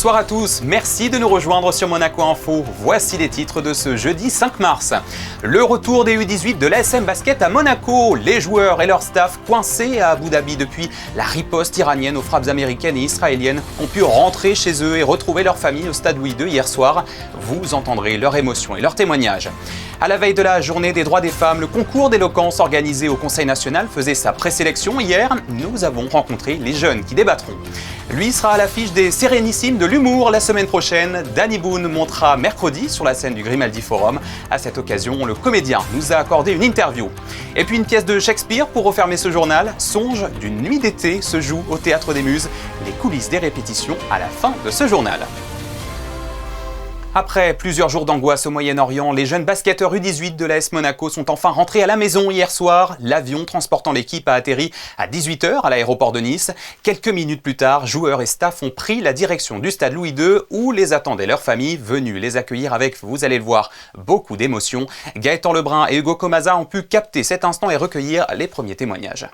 Bonsoir à tous, merci de nous rejoindre sur Monaco Info. Voici les titres de ce jeudi 5 mars. Le retour des U18 de l'ASM Basket à Monaco. Les joueurs et leur staff coincés à Abu Dhabi depuis la riposte iranienne aux frappes américaines et israéliennes ont pu rentrer chez eux et retrouver leur famille au stade Louis II hier soir. Vous entendrez leurs émotions et leurs témoignages. À la veille de la journée des droits des femmes, le concours d'éloquence organisé au Conseil national faisait sa présélection hier. Nous avons rencontré les jeunes qui débattront. Lui sera à l'affiche des Sérénissimes de l'humour la semaine prochaine. Danny Boone montera mercredi sur la scène du Grimaldi Forum. À cette occasion, le comédien nous a accordé une interview. Et puis une pièce de Shakespeare pour refermer ce journal. Songe d'une nuit d'été se joue au Théâtre des Muses. Les coulisses des répétitions à la fin de ce journal. Après plusieurs jours d'angoisse au Moyen-Orient, les jeunes basketteurs U18 de l'AS Monaco sont enfin rentrés à la maison hier soir. L'avion transportant l'équipe a atterri à 18h à l'aéroport de Nice. Quelques minutes plus tard, joueurs et staff ont pris la direction du stade Louis II où les attendaient leurs familles venues les accueillir avec, vous allez le voir, beaucoup d'émotions. Gaëtan Lebrun et Hugo Comaza ont pu capter cet instant et recueillir les premiers témoignages.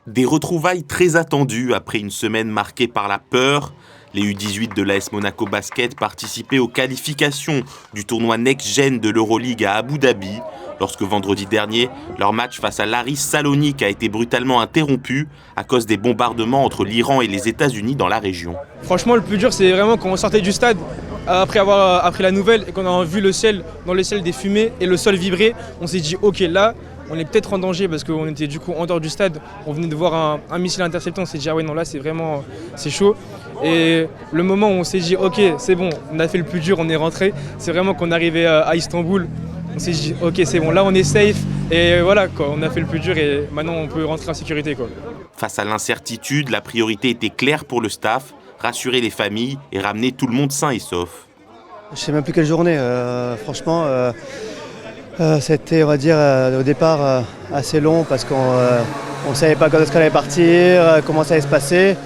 Des retrouvailles très attendues après une semaine marquée par la peur. Les U18 de l'AS Monaco Basket participaient aux qualifications du tournoi Next Gen de l'Euroleague à Abu Dhabi, lorsque vendredi dernier, leur match face à l'Aris Salonique a été brutalement interrompu à cause des bombardements entre l'Iran et les États-Unis dans la région. Franchement, le plus dur, c'est vraiment quand on sortait du stade, après avoir appris la nouvelle et qu'on a vu le ciel, dans le ciel des fumées et le sol vibrer, on s'est dit ok, là, on est peut-être en danger parce qu'on était du coup en dehors du stade, on venait de voir un missile intercepté, on s'est dit ah ouais non là c'est chaud. Et le moment où on s'est dit ok c'est bon, on a fait le plus dur, on est rentré, c'est vraiment qu'on est arrivé à Istanbul, on s'est dit ok c'est bon, là on est safe et voilà quoi, on a fait le plus dur et maintenant on peut rentrer en sécurité quoi. Face à l'incertitude, la priorité était claire pour le staff, rassurer les familles et ramener tout le monde sain et sauf. Je sais même plus quelle journée, franchement c'était on va dire au départ assez long parce qu'on ne savait pas quand est-ce qu'on allait partir, comment ça allait se passer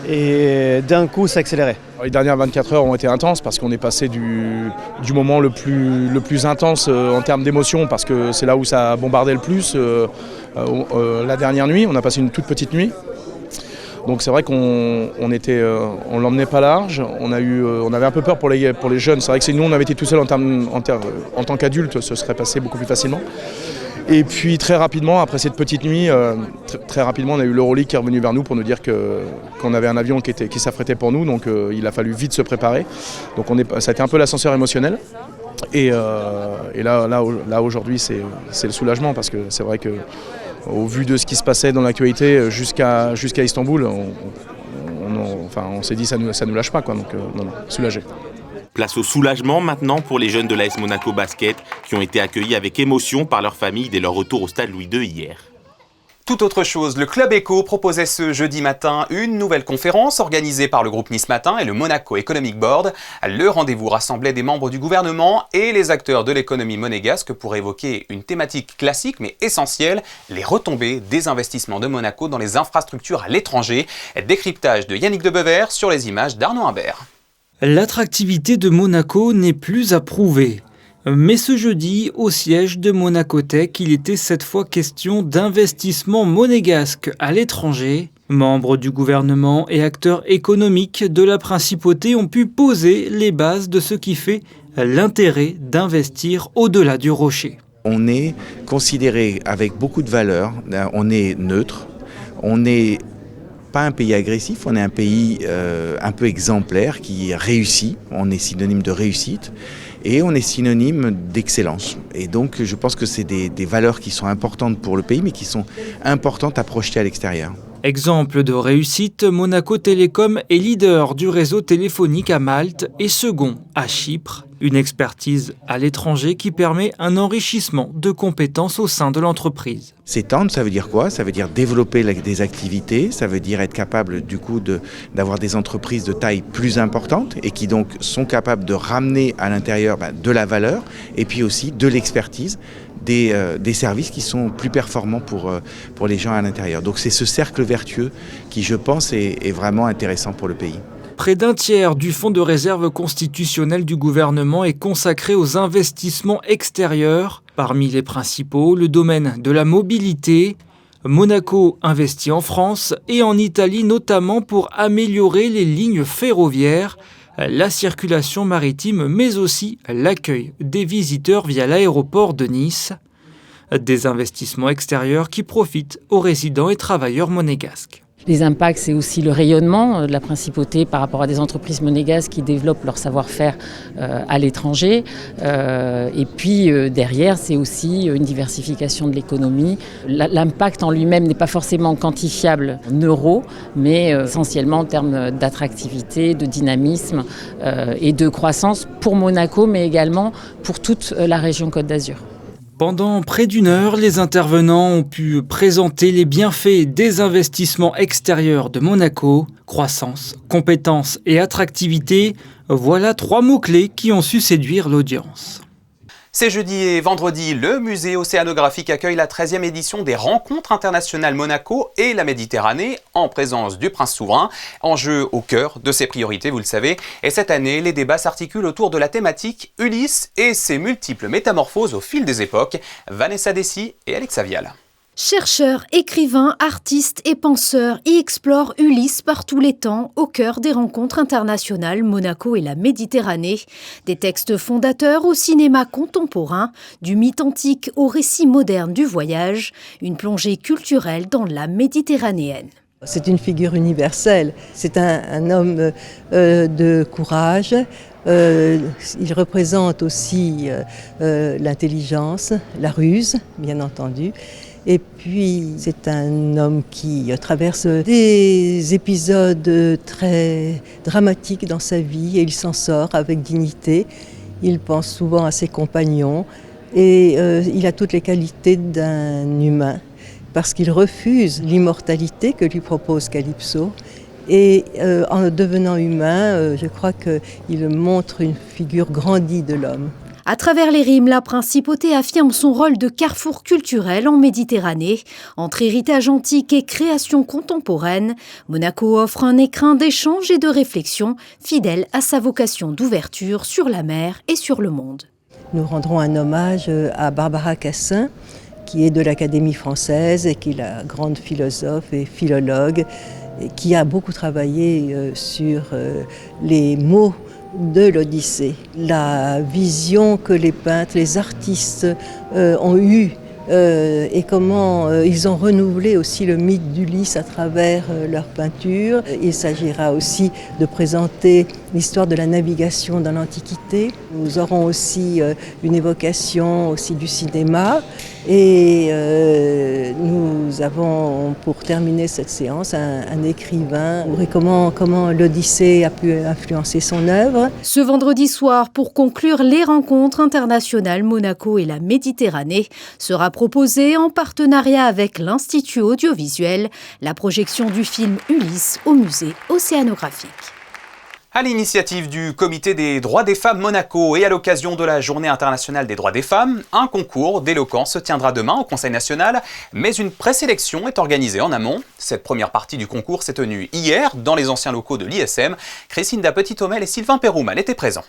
et d'un coup ça accélérait. Les dernières 24 heures ont été intenses parce qu'on est passé du moment le plus intense en termes d'émotion parce que c'est là où ça a bombardé le plus. La dernière nuit, on a passé une toute petite nuit. Donc c'est vrai qu'on l'emmenait pas large, on avait un peu peur pour les jeunes. C'est vrai que si nous on avait été tout seul en tant qu'adultes, ce serait passé beaucoup plus facilement. Et puis très rapidement, après cette petite nuit, très rapidement on a eu l'Euroleague qui est revenu vers nous pour nous dire qu'on avait un avion qui s'affrétait pour nous, donc il a fallu vite se préparer. Donc ça a été un peu l'ascenseur émotionnel. Et là aujourd'hui c'est le soulagement parce que c'est vrai que au vu de ce qui se passait dans l'actualité jusqu'à Istanbul, on s'est dit ça nous lâche pas quoi, donc non, soulagé. Place au soulagement maintenant pour les jeunes de l'AS Monaco Basket qui ont été accueillis avec émotion par leur famille dès leur retour au stade Louis II hier. Tout autre chose, le Club Éco proposait ce jeudi matin une nouvelle conférence organisée par le groupe Nice Matin et le Monaco Economic Board. Le rendez-vous rassemblait des membres du gouvernement et les acteurs de l'économie monégasque pour évoquer une thématique classique mais essentielle, les retombées des investissements de Monaco dans les infrastructures à l'étranger. Décryptage de Yannick Debever sur les images d'Arnaud Imbert. L'attractivité de Monaco n'est plus à prouver. Mais ce jeudi, au siège de Monaco Tech, il était cette fois question d'investissement monégasque à l'étranger. Membres du gouvernement et acteurs économiques de la principauté ont pu poser les bases de ce qui fait l'intérêt d'investir au-delà du rocher. On est considéré avec beaucoup de valeur, on est neutre, on n'est pas un pays agressif, on est un pays un peu exemplaire qui réussit, on est synonyme de réussite. Et on est synonyme d'excellence. Et donc je pense que c'est des valeurs qui sont importantes pour le pays, mais qui sont importantes à projeter à l'extérieur. Exemple de réussite, Monaco Télécom est leader du réseau téléphonique à Malte et second à Chypre. Une expertise à l'étranger qui permet un enrichissement de compétences au sein de l'entreprise. S'étendre, ça veut dire quoi ? Ça veut dire développer des activités, ça veut dire être capable du coup d'avoir des entreprises de taille plus importante et qui donc sont capables de ramener à l'intérieur de la valeur et puis aussi de l'expertise, des services qui sont plus performants pour les gens à l'intérieur. Donc c'est ce cercle vertueux qui, je pense, est vraiment intéressant pour le pays. Près d'un tiers du fonds de réserve constitutionnel du gouvernement est consacré aux investissements extérieurs. Parmi les principaux, le domaine de la mobilité. Monaco investit en France et en Italie notamment pour améliorer les lignes ferroviaires. la circulation maritime, mais aussi l'accueil des visiteurs via l'aéroport de Nice. Des investissements extérieurs qui profitent aux résidents et travailleurs monégasques. Les impacts, c'est aussi le rayonnement de la principauté par rapport à des entreprises monégasques qui développent leur savoir-faire à l'étranger. Et puis derrière, c'est aussi une diversification de l'économie. L'impact en lui-même n'est pas forcément quantifiable en euros, mais essentiellement en termes d'attractivité, de dynamisme et de croissance pour Monaco, mais également pour toute la région Côte d'Azur. Pendant près d'une heure, les intervenants ont pu présenter les bienfaits des investissements extérieurs de Monaco. Croissance, compétences et attractivité, voilà 3 mots-clés qui ont su séduire l'audience. C'est jeudi et vendredi, le musée océanographique accueille la 13e édition des Rencontres internationales Monaco et la Méditerranée en présence du prince souverain. Enjeu au cœur de ses priorités, vous le savez. Et cette année, les débats s'articulent autour de la thématique Ulysse et ses multiples métamorphoses au fil des époques. Vanessa Dessy et Alexa Vial. Chercheurs, écrivains, artistes et penseurs y explorent Ulysse par tous les temps au cœur des rencontres internationales Monaco et la Méditerranée. Des textes fondateurs au cinéma contemporain, du mythe antique au récit moderne du voyage, une plongée culturelle dans la méditerranéenne. C'est une figure universelle, c'est un homme de courage. Il représente aussi l'intelligence, la ruse, bien entendu. Et puis, c'est un homme qui traverse des épisodes très dramatiques dans sa vie et il s'en sort avec dignité. Il pense souvent à ses compagnons et il a toutes les qualités d'un humain parce qu'il refuse l'immortalité que lui propose Calypso. Et en devenant humain, je crois qu'il montre une figure grandie de l'homme. À travers les rimes, la principauté affirme son rôle de carrefour culturel en Méditerranée. Entre héritage antique et création contemporaine, Monaco offre un écrin d'échange et de réflexion fidèle à sa vocation d'ouverture sur la mer et sur le monde. Nous rendrons un hommage à Barbara Cassin, qui est de l'Académie française et qui est la grande philosophe et philologue, et qui a beaucoup travaillé sur les mots de l'Odyssée. La vision que les peintres, les artistes ont eue et comment ils ont renouvelé aussi le mythe d'Ulysse à travers leurs peintures. Il s'agira aussi de présenter l'histoire de la navigation dans l'Antiquité. Nous aurons aussi une évocation aussi du cinéma et nous avons pour terminer cette séance un écrivain et comment l'Odyssée a pu influencer son œuvre. Ce vendredi soir, pour conclure les rencontres internationales Monaco et la Méditerranée, sera proposée en partenariat avec l'Institut audiovisuel la projection du film Ulysse au musée océanographique. À l'initiative du Comité des droits des femmes Monaco et à l'occasion de la Journée internationale des droits des femmes, un concours d'éloquence se tiendra demain au Conseil national, mais une présélection est organisée en amont. Cette première partie du concours s'est tenue hier dans les anciens locaux de l'ISM. Christine Petit-Homel et Sylvain Péroumal étaient présents.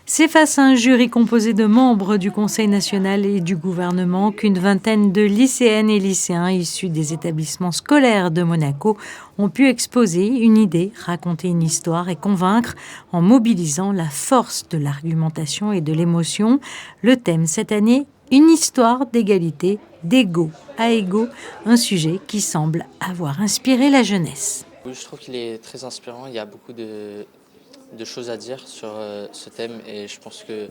C'est face à un jury composé de membres du Conseil national et du gouvernement qu'une vingtaine de lycéennes et lycéens issus des établissements scolaires de Monaco ont pu exposer une idée, raconter une histoire et convaincre en mobilisant la force de l'argumentation et de l'émotion. Le thème cette année, une histoire d'égalité, d'égaux à égaux, un sujet qui semble avoir inspiré la jeunesse. Oui, je trouve qu'il est très inspirant, il y a beaucoup de choses à dire sur ce thème et je pense que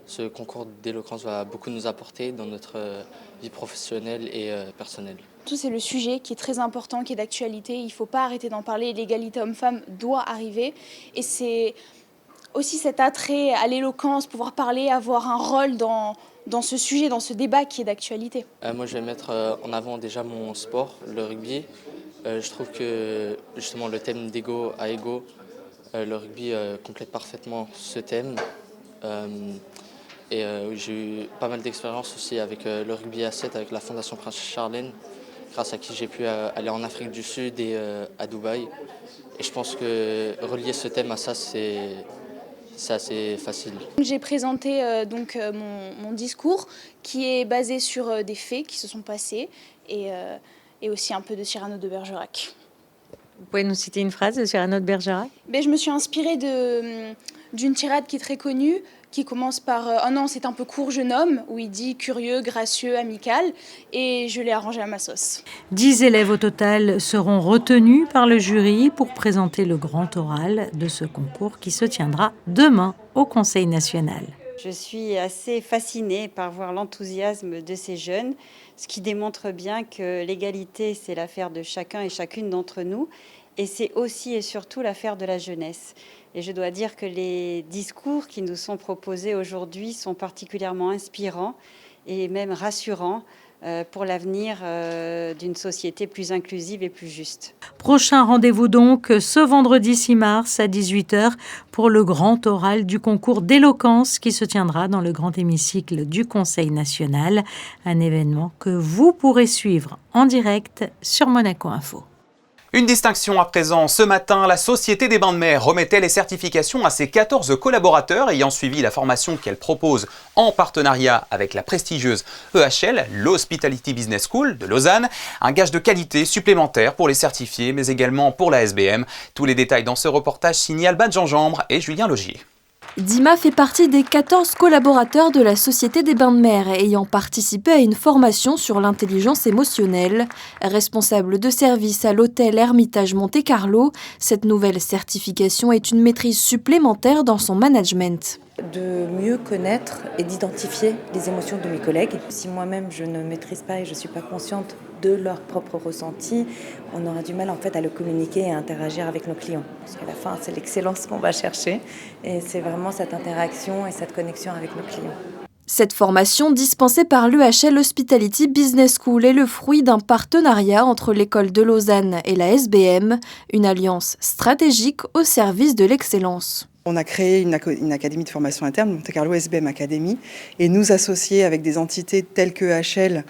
ce concours d'éloquence va beaucoup nous apporter dans notre vie professionnelle et personnelle. C'est le sujet qui est très important, qui est d'actualité. Il ne faut pas arrêter d'en parler. L'égalité homme-femme doit arriver. Et c'est aussi cet attrait à l'éloquence, pouvoir parler, avoir un rôle dans ce sujet, dans ce débat qui est d'actualité. Moi, je vais mettre en avant déjà mon sport, le rugby. Je trouve que justement le thème d'égaux à égaux, le rugby complète parfaitement ce thème. J'ai eu pas mal d'expérience aussi avec le rugby à 7, avec la Fondation Prince Charlène, grâce à qui j'ai pu aller en Afrique du Sud et à Dubaï. Et je pense que relier ce thème à ça, c'est assez facile. J'ai présenté mon discours qui est basé sur des faits qui se sont passés et aussi un peu de Cyrano de Bergerac. Vous pouvez nous citer une phrase de Cyrano de Bergerac? Je me suis inspirée d'une tirade qui est très connue, qui commence par « Oh non, c'est un peu court, jeune homme », où il dit « curieux, gracieux, amical », et je l'ai arrangé à ma sauce. 10 élèves au total seront retenus par le jury pour présenter le grand oral de ce concours qui se tiendra demain au Conseil national. Je suis assez fascinée par voir l'enthousiasme de ces jeunes, ce qui démontre bien que l'égalité, c'est l'affaire de chacun et chacune d'entre nous, et c'est aussi et surtout l'affaire de la jeunesse. Et je dois dire que les discours qui nous sont proposés aujourd'hui sont particulièrement inspirants et même rassurants pour l'avenir d'une société plus inclusive et plus juste. Prochain rendez-vous donc ce vendredi 6 mars à 18h pour le grand oral du concours d'éloquence qui se tiendra dans le grand hémicycle du Conseil national. Un événement que vous pourrez suivre en direct sur Monaco Info. Une distinction à présent. Ce matin, la Société des Bains de Mer remettait les certifications à ses 14 collaborateurs ayant suivi la formation qu'elle propose en partenariat avec la prestigieuse EHL, l'Hospitality Business School de Lausanne. Un gage de qualité supplémentaire pour les certifiés, mais également pour la SBM. Tous les détails dans ce reportage signé Alban Jean-Jambre et Julien Logier. Dima fait partie des 14 collaborateurs de la Société des Bains de Mer ayant participé à une formation sur l'intelligence émotionnelle. Responsable de service à l'hôtel Hermitage Monte-Carlo, cette nouvelle certification est une maîtrise supplémentaire dans son management. De mieux connaître et d'identifier les émotions de mes collègues. Si moi-même je ne maîtrise pas et je ne suis pas consciente de leur propre ressenti, on aura du mal en fait à le communiquer et à interagir avec nos clients. Parce qu'à la fin, c'est l'excellence qu'on va chercher et c'est vraiment cette interaction et cette connexion avec nos clients. Cette formation dispensée par l'EHL Hospitality Business School est le fruit d'un partenariat entre l'école de Lausanne et la SBM, une alliance stratégique au service de l'excellence. On a créé une académie de formation interne, Monte Carlo SBM Academy, et nous associer avec des entités telles que EHL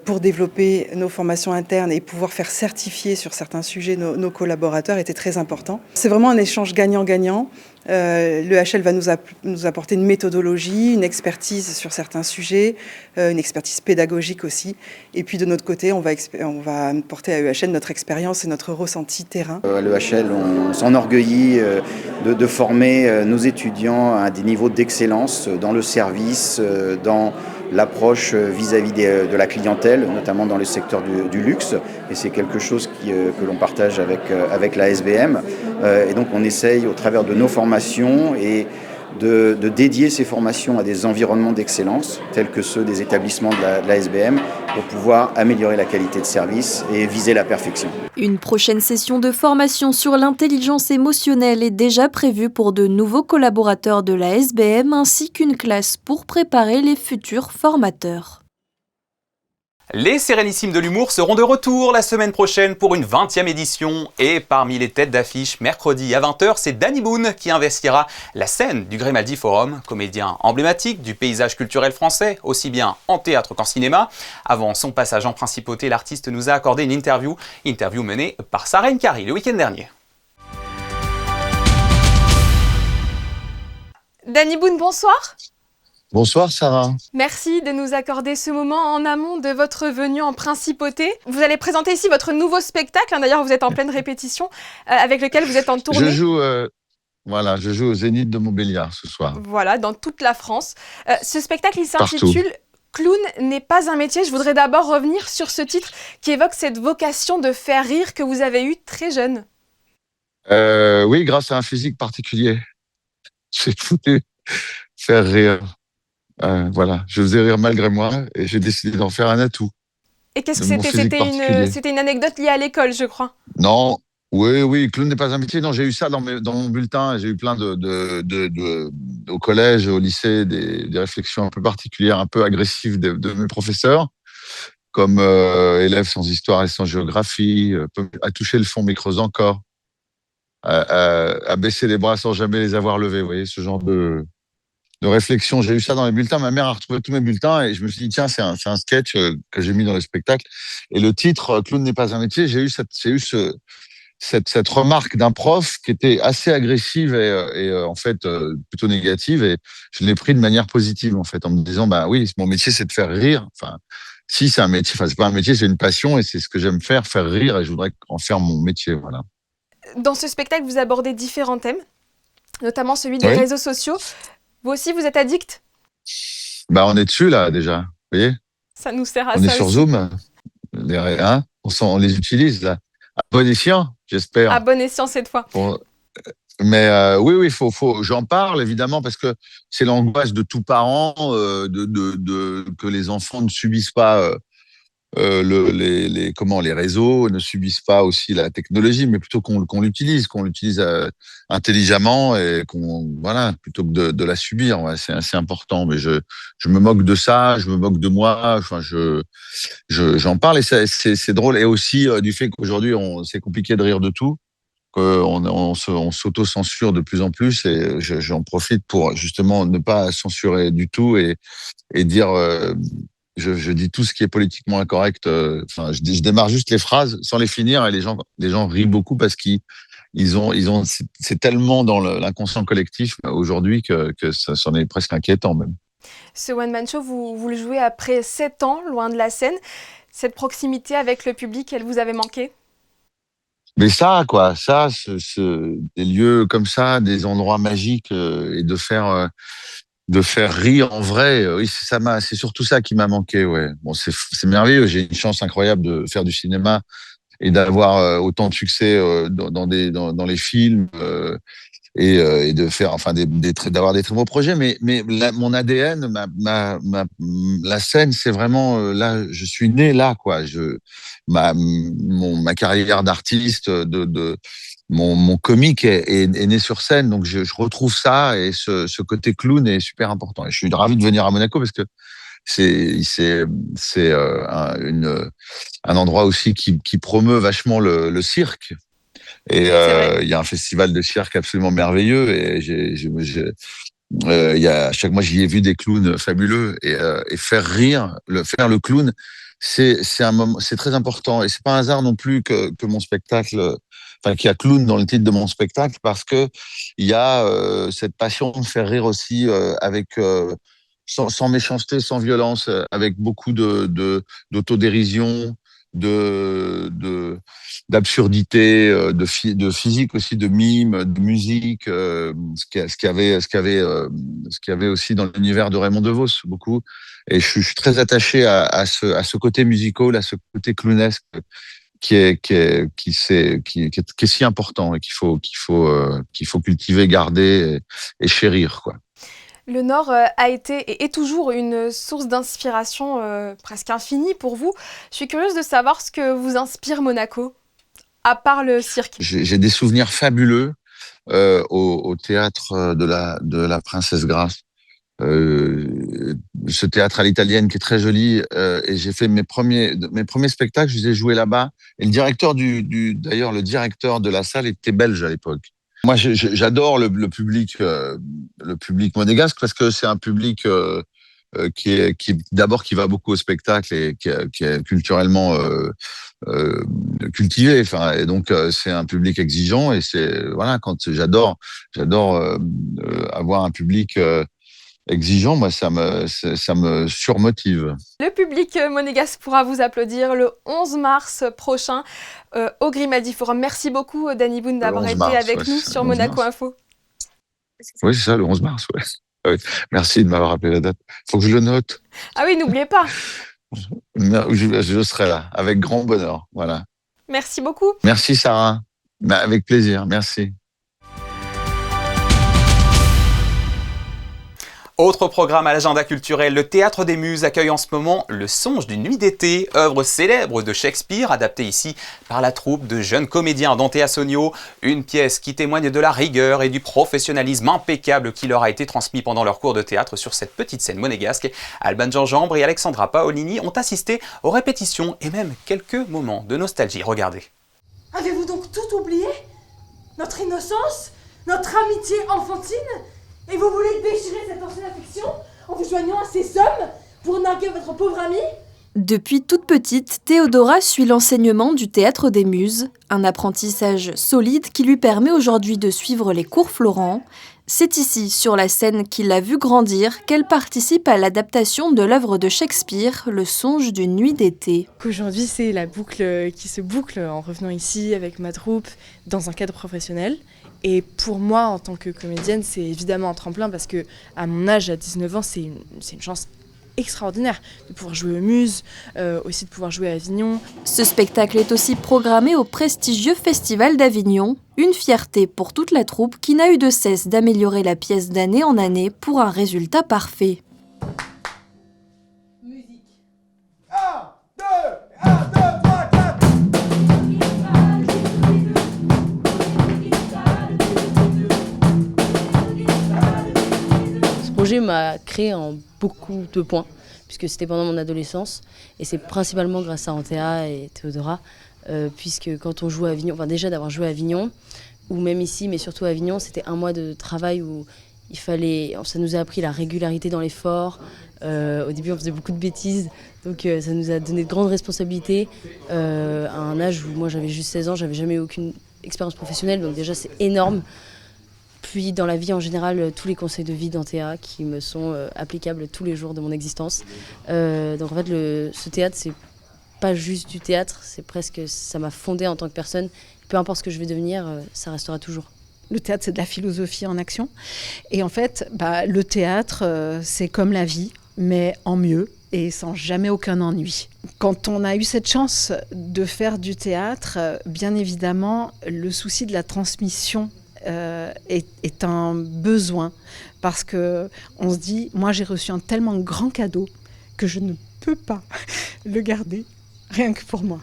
pour développer nos formations internes et pouvoir faire certifier sur certains sujets nos collaborateurs était très important. C'est vraiment un échange gagnant-gagnant. L'EHL va nous apporter une méthodologie, une expertise sur certains sujets, une expertise pédagogique aussi. Et puis de notre côté, on va porter à EHL notre expérience et notre ressenti terrain. À l'EHL, on s'enorgueillit de former nos étudiants à des niveaux d'excellence dans le service, dans l'approche vis-à-vis de la clientèle, notamment dans le secteur du luxe. Et c'est quelque chose que l'on partage avec la SBM. Et donc on essaye, au travers de nos formations, et de dédier ces formations à des environnements d'excellence, tels que ceux des établissements de la SBM, pour pouvoir améliorer la qualité de service et viser la perfection. Une prochaine session de formation sur l'intelligence émotionnelle est déjà prévue pour de nouveaux collaborateurs de la SBM, ainsi qu'une classe pour préparer les futurs formateurs. Les Sérénissimes de l'humour seront de retour la semaine prochaine pour une 20e édition. Et parmi les têtes d'affiche, mercredi à 20h, c'est Danny Boone qui investira la scène du Grimaldi Forum, comédien emblématique du paysage culturel français, aussi bien en théâtre qu'en cinéma. Avant son passage en principauté, l'artiste nous a accordé une interview menée par Sarah Nkari le week-end dernier. Danny Boone, bonsoir. Bonsoir Sarah. Merci de nous accorder ce moment en amont de votre venue en principauté. Vous allez présenter ici votre nouveau spectacle, d'ailleurs vous êtes en pleine répétition, avec lequel vous êtes en tournée. Je joue au Zénith de Montbéliard ce soir. Voilà, dans toute la France. Ce spectacle, il s'intitule « Clown n'est pas un métier ». Je voudrais d'abord revenir sur ce titre qui évoque cette vocation de faire rire que vous avez eue très jeune. Oui, grâce à un physique particulier. J'ai voulu faire rire. Voilà, je faisais rire malgré moi et j'ai décidé d'en faire un atout. Et qu'est-ce que c'était ? C'était une anecdote liée à l'école, je crois. Non, oui, clown n'est pas un métier. Non, j'ai eu ça dans mon bulletin. J'ai eu plein au collège, au lycée, des réflexions un peu particulières, un peu agressives de mes professeurs, comme élève sans histoire et sans géographie, à toucher le fond mais creuse encore, à baisser les bras sans jamais les avoir levés. Vous voyez, ce genre de réflexion. J'ai eu ça dans les bulletins. Ma mère a retrouvé tous mes bulletins et je me suis dit, tiens, c'est un sketch que j'ai mis dans le spectacle. Et le titre, Clown n'est pas un métier, j'ai eu cette remarque d'un prof qui était assez agressive et en fait plutôt négative, et je l'ai pris de manière positive en fait, en me disant, bah oui, mon métier c'est de faire rire. Enfin, si c'est un métier, c'est pas un métier, c'est une passion et c'est ce que j'aime faire rire, et je voudrais en faire mon métier, voilà. dans ce spectacle, vous abordez différents thèmes, notamment celui des réseaux sociaux. Vous aussi, vous êtes addict ? On est dessus, là, déjà. Vous voyez ? Ça nous sert à on ça est sur aussi. Zoom. On les utilise, là. À bon escient, j'espère. À bon escient cette fois. Mais oui, j'en parle évidemment parce que c'est l'angoisse de tout parent que les enfants ne subissent pas les réseaux, ne subissent pas aussi la technologie, mais plutôt qu'on l'utilise intelligemment et plutôt que de la subir. Ouais, c'est assez important. Mais je me moque de ça, je me moque de moi. Enfin, j'en parle et c'est drôle. Et aussi du fait qu'aujourd'hui c'est compliqué de rire de tout. On s'auto-censure de plus en plus et j'en profite pour justement ne pas censurer du tout et dire je dis tout ce qui est politiquement incorrect. Je démarre juste les phrases sans les finir et les gens rient beaucoup parce c'est tellement dans l'inconscient collectif aujourd'hui que ça c'en est presque inquiétant même. Ce one-man show, vous le jouez après 7 ans, loin de la scène. Cette proximité avec le public, elle vous avait manqué ? Mais des lieux comme ça, des endroits magiques et de faire rire en vrai, oui, c'est surtout ça qui m'a manqué, ouais. Bon, c'est merveilleux, j'ai une chance incroyable de faire du cinéma et d'avoir autant de succès dans les films et de faire d'avoir des très beaux projets, mais mon ADN, la scène, c'est vraiment là, je suis né là, quoi. Ma carrière d'artiste, mon comique est né sur scène, donc je retrouve ça et ce côté clown est super important. Et je suis ravi de venir à Monaco parce que c'est un endroit aussi qui promeut vachement le cirque. Et il y a un festival de cirque absolument merveilleux et chaque mois j'y ai vu des clowns fabuleux et faire rire, faire le clown, c'est très important et c'est pas un hasard non plus que mon spectacle, qu'il y a clown dans le titre de mon spectacle parce que il y a cette passion de faire rire aussi avec sans méchanceté, sans violence, avec beaucoup d'autodérision, d'absurdité, de physique aussi, de mime, de musique, ce qu'il y avait aussi dans l'univers de Raymond DeVos beaucoup. Et je suis très attaché à ce côté musical, à ce côté clownesque qui est si important et qu'il faut cultiver, garder et chérir, quoi. Le Nord a été et est toujours une source d'inspiration presque infinie pour vous. Je suis curieuse de savoir ce que vous inspire Monaco, à part le cirque. J'ai des souvenirs fabuleux au théâtre de la Princesse Grasse. Ce théâtre à l'italienne qui est très joli et j'ai fait mes premiers spectacles, je les ai joués là-bas. Et le directeur d'ailleurs le directeur de la salle était belge à l'époque. Moi, j'adore le public monégasque parce que c'est un public qui d'abord qui va beaucoup au spectacle et qui est culturellement cultivé. Enfin, et donc c'est un public exigeant et j'adore avoir un public exigeant. Moi, ça me surmotive. Le public monégasque pourra vous applaudir le 11 mars prochain au Grimaldi Forum. Merci beaucoup, Danny Boone, d'avoir été avec nous sur Monaco Info. Oui, c'est ça, le 11 mars. Ouais. Oui. Merci de m'avoir rappelé la date. Il faut que je le note. Ah oui, n'oubliez pas. Je serai là, avec grand bonheur. Voilà. Merci beaucoup. Merci, Sarah. Avec plaisir, merci. Autre programme à l'agenda culturel, le Théâtre des Muses accueille en ce moment Le Songe d'une nuit d'été, œuvre célèbre de Shakespeare, adaptée ici par la troupe de jeunes comédiens Dante Assonio, une pièce qui témoigne de la rigueur et du professionnalisme impeccable qui leur a été transmis pendant leur cours de théâtre sur cette petite scène monégasque. Alban Gingembre et Alexandra Paolini ont assisté aux répétitions et même quelques moments de nostalgie. Regardez. Avez-vous donc tout oublié ? Notre innocence ? Notre amitié enfantine ? Et vous voulez déchirer cette ancienne affection en vous joignant à ces hommes pour narguer votre pauvre amie ? Depuis toute petite, Théodora suit l'enseignement du Théâtre des Muses, un apprentissage solide qui lui permet aujourd'hui de suivre les cours Florent. C'est ici, sur la scène qu'il a vu grandir, qu'elle participe à l'adaptation de l'œuvre de Shakespeare, Le songe d'une nuit d'été. Aujourd'hui, c'est la boucle qui se boucle en revenant ici avec ma troupe dans un cadre professionnel. Et pour moi, en tant que comédienne, c'est évidemment un tremplin parce que à mon âge, à 19 ans, c'est une chance extraordinaire de pouvoir jouer aux Muses, aussi de pouvoir jouer à Avignon. Ce spectacle est aussi programmé au prestigieux Festival d'Avignon, une fierté pour toute la troupe qui n'a eu de cesse d'améliorer la pièce d'année en année pour un résultat parfait. Ce projet m'a créé en beaucoup de points, puisque c'était pendant mon adolescence, et c'est principalement grâce à Antea et Théodora, puisque quand on joue à Avignon, enfin déjà d'avoir joué à Avignon, ou même ici, mais surtout à Avignon, c'était un mois de travail où ça nous a appris la régularité dans l'effort. Au début, on faisait beaucoup de bêtises, donc ça nous a donné de grandes responsabilités. À un âge où moi j'avais juste 16 ans, j'avais jamais eu aucune expérience professionnelle, donc déjà c'est énorme. Puis dans la vie en général, tous les conseils de vie d'Antea qui me sont applicables tous les jours de mon existence. Donc en fait, ce théâtre, c'est pas juste du théâtre, c'est presque, ça m'a fondée en tant que personne. Peu importe ce que je vais devenir, ça restera toujours. Le théâtre, c'est de la philosophie en action. Et en fait, le théâtre, c'est comme la vie, mais en mieux et sans jamais aucun ennui. Quand on a eu cette chance de faire du théâtre, bien évidemment, le souci de la transmission est un besoin, parce qu'on se dit, moi j'ai reçu un tellement grand cadeau que je ne peux pas le garder, rien que pour moi.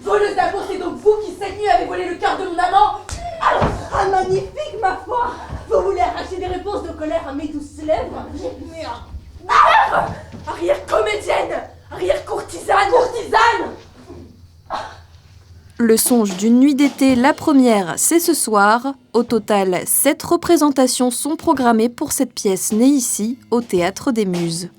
Voleuse d'amour, c'est donc vous qui cette nuit avez volé le cœur de mon amant? Ah, magnifique, ma foi! Vous voulez arracher des réponses de colère à mes douces lèvres? Mais arrière comédienne! Arrière courtisane! Courtisane! Le songe d'une nuit d'été, la première, c'est ce soir. Au total, 7 représentations sont programmées pour cette pièce née ici, au Théâtre des Muses.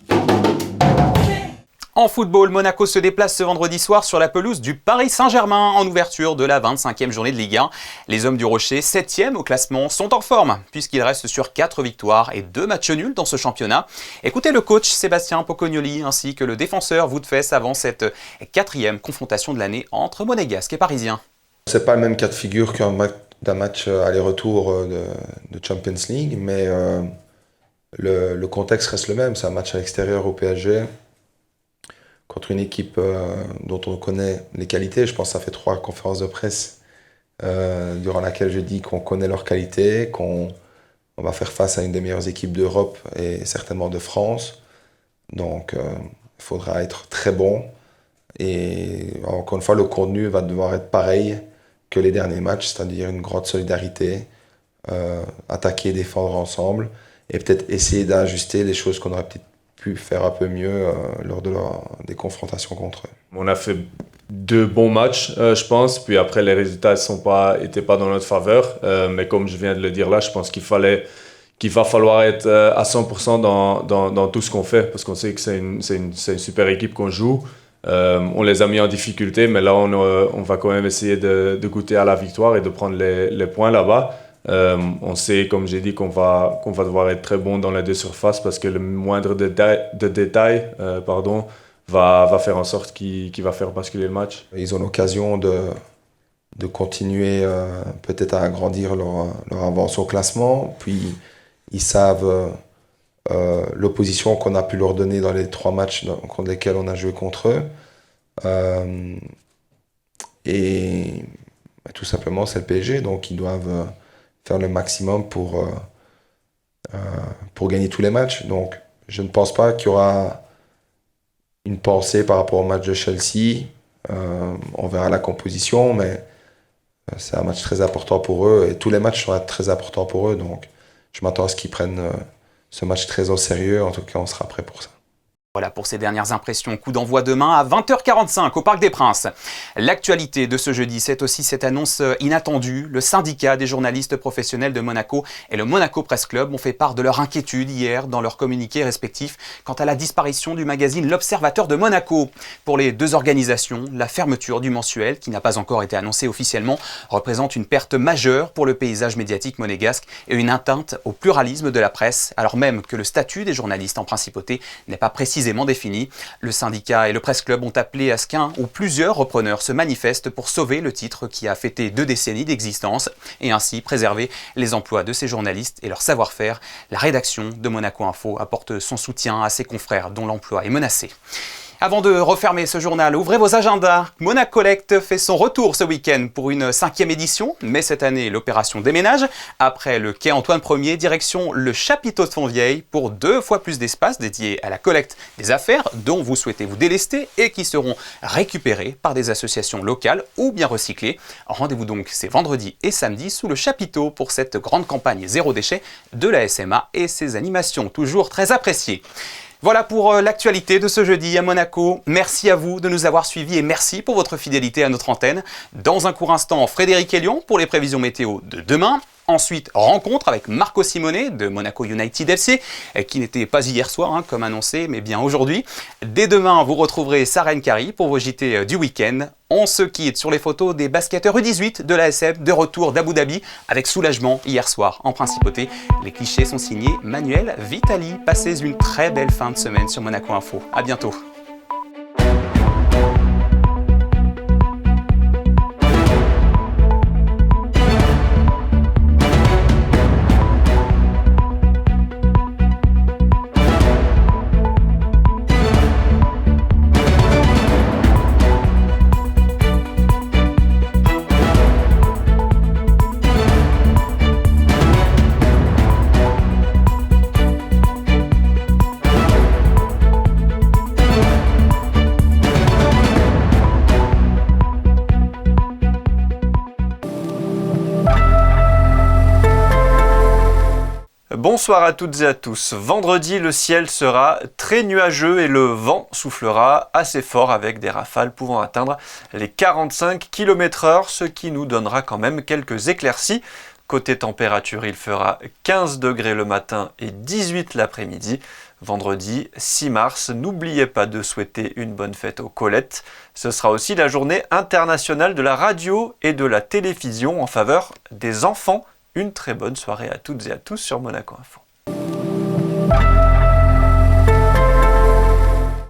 En football, Monaco se déplace ce vendredi soir sur la pelouse du Paris Saint-Germain en ouverture de la 25e journée de Ligue 1. Les hommes du Rocher, 7e au classement, sont en forme puisqu'ils restent sur 4 victoires et 2 matchs nuls dans ce championnat. Écoutez le coach Sébastien Pocognoli ainsi que le défenseur Woutfès avant cette 4e confrontation de l'année entre Monégasque et Parisiens. C'est pas le même cas de figure d'un match aller-retour de Champions League, mais le contexte reste le même. C'est un match à l'extérieur au PSG. Contre une équipe dont on connaît les qualités. Je pense que ça fait 3 conférences de presse durant laquelle je dis qu'on connaît leurs qualités, qu'on va faire face à une des meilleures équipes d'Europe et certainement de France. Donc il faudra être très bon. Et encore une fois, le contenu va devoir être pareil que les derniers matchs, c'est-à-dire une grande solidarité, attaquer et défendre ensemble, et peut-être essayer d'ajuster les choses qu'on aurait peut-être pu faire un peu mieux lors des confrontations contre eux. On a fait 2 bons matchs, je pense, puis après les résultats n'étaient pas dans notre faveur, mais comme je viens de le dire là, je pense qu'il va falloir être à 100% dans tout ce qu'on fait, parce qu'on sait que c'est une super équipe qu'on joue. On les a mis en difficulté, mais là on va quand même essayer de goûter à la victoire et de prendre les points là-bas. On sait, comme j'ai dit, qu'on va devoir être très bon dans les 2 surfaces parce que le moindre détail va faire en sorte qu'il va faire basculer le match. Ils ont l'occasion de continuer peut-être à agrandir leur avance au classement, puis ils savent l'opposition qu'on a pu leur donner dans les 3 matchs contre lesquels on a joué contre eux. Et tout simplement, c'est le PSG, donc ils doivent faire le maximum pour gagner tous les matchs. Donc, je ne pense pas qu'il y aura une pensée par rapport au match de Chelsea. On verra la composition, mais c'est un match très important pour eux et tous les matchs seront très importants pour eux. Donc, je m'attends à ce qu'ils prennent ce match très au sérieux. En tout cas, on sera prêt pour ça. Voilà pour ces dernières impressions. Coup d'envoi demain à 20h45 au Parc des Princes. L'actualité de ce jeudi, c'est aussi cette annonce inattendue. Le syndicat des journalistes professionnels de Monaco et le Monaco Press Club ont fait part de leur inquiétude hier dans leurs communiqués respectifs quant à la disparition du magazine L'Observateur de Monaco. Pour les deux organisations, la fermeture du mensuel, qui n'a pas encore été annoncée officiellement, représente une perte majeure pour le paysage médiatique monégasque et une atteinte au pluralisme de la presse, alors même que le statut des journalistes en principauté n'est pas précisément défini. Le syndicat et le Press Club ont appelé à ce qu'un ou plusieurs repreneurs se manifestent pour sauver le titre qui a fêté 2 décennies d'existence et ainsi préserver les emplois de ces journalistes et leur savoir-faire. La rédaction de Monaco Info apporte son soutien à ses confrères dont l'emploi est menacé. Avant de refermer ce journal, ouvrez vos agendas. Monacollect fait son retour ce week-end pour une 5e édition, mais cette année l'opération déménage. Après le quai Antoine Ier, direction le chapiteau de Fontvieille pour 2 fois plus d'espace dédié à la collecte des affaires dont vous souhaitez vous délester et qui seront récupérées par des associations locales ou bien recyclées. Rendez-vous donc ces vendredis et samedis sous le chapiteau pour cette grande campagne zéro déchet de la SMA et ses animations toujours très appréciées. Voilà pour l'actualité de ce jeudi à Monaco. Merci à vous de nous avoir suivis et merci pour votre fidélité à notre antenne. Dans un court instant, Frédéric Elion pour les prévisions météo de demain. Ensuite, rencontre avec Marco Simone de Monaco United FC, qui n'était pas hier soir, comme annoncé, mais bien aujourd'hui. Dès demain, vous retrouverez Sarah Nkari pour vos JT du week-end. On se quitte sur les photos des basketteurs U18 de l'ASM de retour d'Abu Dhabi avec soulagement hier soir en principauté. Les clichés sont signés Manuel Vitali. Passez une très belle fin de semaine sur Monaco Info. À bientôt. Bonsoir à toutes et à tous. Vendredi, le ciel sera très nuageux et le vent soufflera assez fort avec des rafales pouvant atteindre les 45 km/h, ce qui nous donnera quand même quelques éclaircies. Côté température, il fera 15 degrés le matin et 18 l'après-midi. Vendredi 6 mars, n'oubliez pas de souhaiter une bonne fête aux Colettes. Ce sera aussi la journée internationale de la radio et de la télévision en faveur des enfants. Une très bonne soirée à toutes et à tous sur Monaco Info.